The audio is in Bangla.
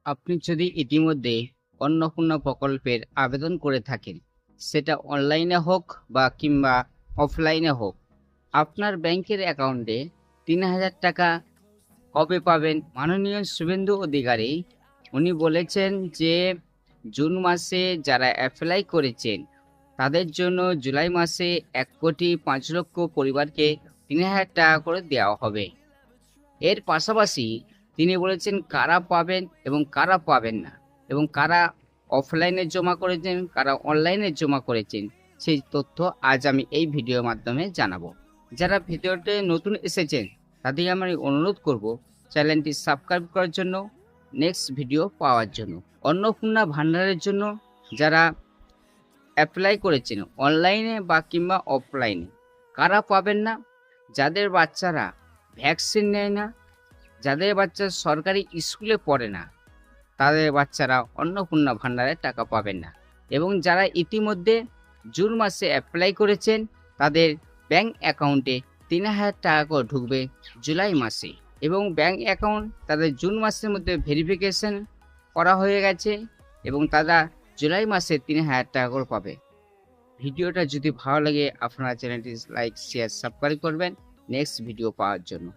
আপনি যদি ইতিমধ্যে অন্নপূর্ণা প্রকল্পের আবেদন করে থাকেন, সেটা অনলাইনে হোক বা কিংবা অফলাইনে হোক, আপনার ব্যাংকের অ্যাকাউন্টে ৩,০০০ টাকা কবে পাবেন? মাননীয় শুভেন্দু অধিকারী উনি বলেছেন যে জুন মাসে যারা অ্যাপ্লাই করেছেন তাদের জন্য জুলাই মাসে ১,৫,০০,০০০ পরিবারকে ৩,০০০ টাকা করে দেওয়া হবে। এর পাশাপাশি তিনি বলেছেন কারা পাবেন এবং কারা পাবেন না, এবং কারা অফলাইনে জমা করেছেন, কারা অনলাইনে জমা করেছেন, সেই তথ্য আজ আমি এই ভিডিওর মাধ্যমে জানাবো। যারা ভিডিওতে নতুন এসেছেন তাদের আমি অনুরোধ করব চ্যানেলটি সাবস্ক্রাইব করার জন্য, নেক্সট ভিডিও পাওয়ার জন্য। অন্নপূর্ণা ভান্ডারের জন্য যারা অ্যাপ্লাই করেছেন অনলাইনে বা কিংবা অফলাইনে, কারা পাবেন না? যাদের বাচ্চারা ভ্যাকসিন নেয় না, যাদের বাচ্চা সরকারি স্কুলে পড়ে না, তাদের বাচ্চারা অন্নপূর্ণা ভান্ডারের টাকা পাবেন না। এবং যারা ইতিমধ্যে জুন মাসে অ্যাপ্লাই করেছেন তাদের ব্যাংক অ্যাকাউন্টে ৩,০০০ টাকা করে ঢুকবে জুলাই মাসে, এবং ব্যাংক অ্যাকাউন্ট তাদের জুন মাসের মধ্যে ভেরিফিকেশন করা হয়ে গেছে এবং তারা জুলাই মাসে ৩,০০০ টাকা করে পাবে। ভিডিওটা যদি ভালো লাগে আপনারা চ্যানেলটি লাইক, শেয়ার, সাবস্ক্রাইব করবেন নেক্সট ভিডিও পাওয়ার জন্য।